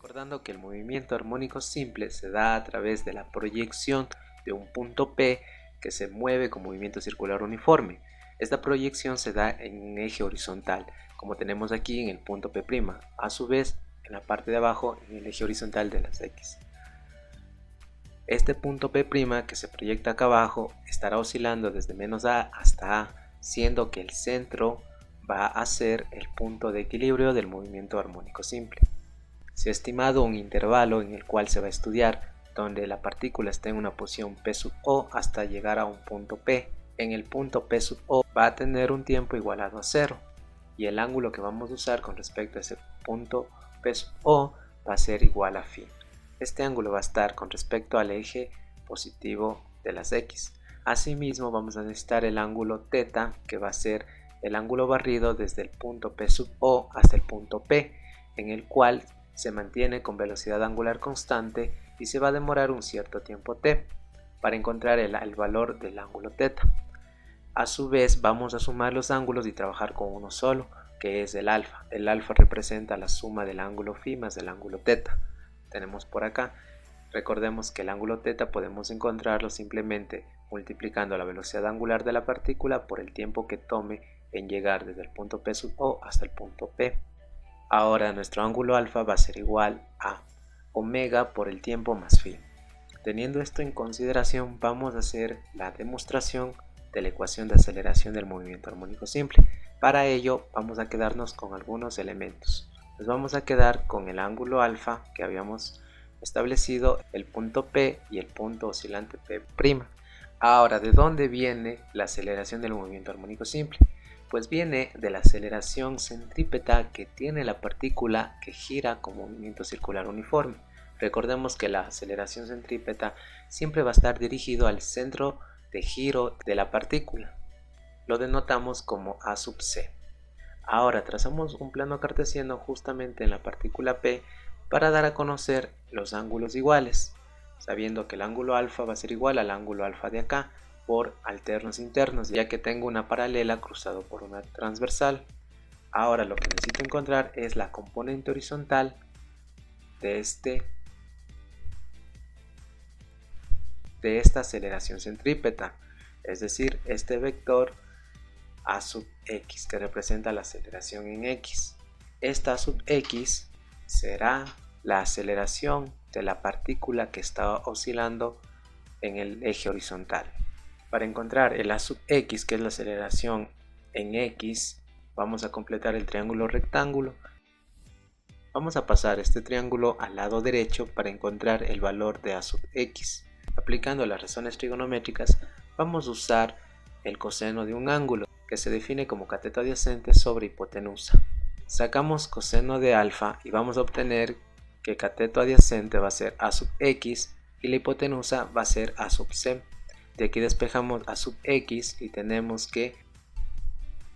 Recordando que el movimiento armónico simple se da a través de la proyección de un punto P que se mueve con movimiento circular uniforme. Esta proyección se da en un eje horizontal, como tenemos aquí en el punto P', a su vez en la parte de abajo en el eje horizontal de las X. Este punto P' que se proyecta acá abajo estará oscilando desde menos A hasta A, siendo que el centro va a ser el punto de equilibrio del movimiento armónico simple. Se ha estimado un intervalo en el cual se va a estudiar donde la partícula esté en una posición P⁻O hasta llegar a un punto P. En el punto P⁻O va a tener un tiempo igualado a 0 y el ángulo que vamos a usar con respecto a ese punto P⁻O va a ser igual a φ. Este ángulo va a estar con respecto al eje positivo de las X. Asimismo vamos a necesitar el ángulo θ, que va a ser el ángulo barrido desde el punto P⁻O hasta el punto P, en el cual se mantiene con velocidad angular constante y se va a demorar un cierto tiempo t para encontrar el valor del ángulo θ. A su vez vamos a sumar los ángulos y trabajar con uno solo, que es el alfa. El alfa representa la suma del ángulo φ más del ángulo θ. Tenemos por acá, recordemos que el ángulo θ podemos encontrarlo simplemente multiplicando la velocidad angular de la partícula por el tiempo que tome en llegar desde el punto P⁻O hasta el punto P. Ahora nuestro ángulo alfa va a ser igual a omega por el tiempo más φ. Teniendo esto en consideración, vamos a hacer la demostración de la ecuación de aceleración del movimiento armónico simple. Para ello vamos a quedarnos con algunos elementos. Nos vamos a quedar con el ángulo alfa que habíamos establecido, el punto P y el punto oscilante P'. Ahora, ¿de dónde viene la aceleración del movimiento armónico simple? Pues viene de la aceleración centrípeta que tiene la partícula que gira con movimiento circular uniforme. Recordemos que la aceleración centrípeta siempre va a estar dirigido al centro de giro de la partícula. Lo denotamos como A sub c. Ahora trazamos un plano cartesiano justamente en la partícula P para dar a conocer los ángulos iguales, sabiendo que el ángulo alfa va a ser igual al ángulo alfa de acá, por alternos internos, ya que tengo una paralela cruzado por una transversal. Ahora lo que necesito encontrar es la componente horizontal de esta aceleración centrípeta, es decir, este vector A sub x que representa la aceleración en x. Esta A sub x será la aceleración de la partícula que está oscilando en el eje horizontal. Para encontrar el A sub x, que es la aceleración en x, vamos a completar el triángulo rectángulo. Vamos a pasar este triángulo al lado derecho para encontrar el valor de A sub x. Aplicando las razones trigonométricas, vamos a usar el coseno de un ángulo, que se define como cateto adyacente sobre hipotenusa. Sacamos coseno de alfa y vamos a obtener que cateto adyacente va a ser A sub x y la hipotenusa va a ser A sub c. De aquí despejamos A sub x y tenemos que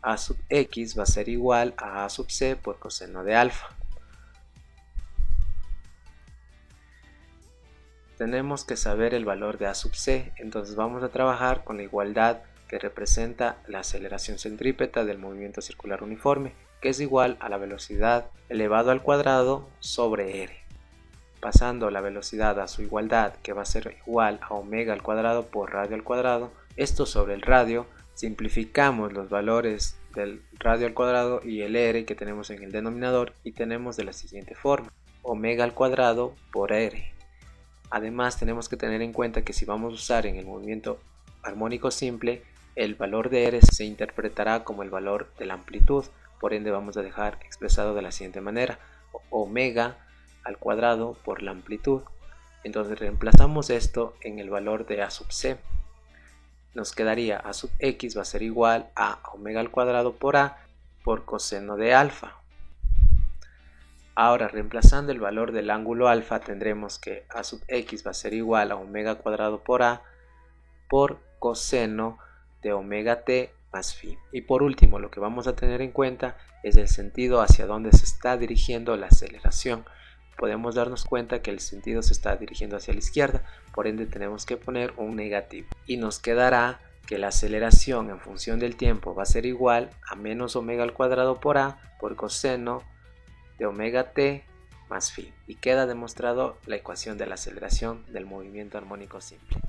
A sub x va a ser igual a A sub c por coseno de alfa. Tenemos que saber el valor de A sub c, entonces vamos a trabajar con la igualdad que representa la aceleración centrípeta del movimiento circular uniforme, que es igual a la velocidad elevado al cuadrado sobre r. Pasando la velocidad a su igualdad, que va a ser igual a omega al cuadrado por radio al cuadrado, esto sobre el radio, simplificamos los valores del radio al cuadrado y el r que tenemos en el denominador y tenemos de la siguiente forma: omega al cuadrado por r. Además tenemos que tener en cuenta que si vamos a usar en el movimiento armónico simple, el valor de r se interpretará como el valor de la amplitud, por ende vamos a dejar expresado de la siguiente manera: omega al cuadrado por la amplitud. Entonces reemplazamos esto en el valor de A sub c. Nos quedaría A sub x va a ser igual a omega al cuadrado por A por coseno de alfa. Ahora, reemplazando el valor del ángulo alfa, tendremos que A sub x va a ser igual a omega al cuadrado por A por coseno de omega t más φ. Y por último, lo que vamos a tener en cuenta es el sentido hacia donde se está dirigiendo la aceleración. Podemos darnos cuenta que el sentido se está dirigiendo hacia la izquierda, por ende tenemos que poner un negativo. Y nos quedará que la aceleración en función del tiempo va a ser igual a menos omega al cuadrado por A por coseno de omega t más phi, y queda demostrado la ecuación de la aceleración del movimiento armónico simple.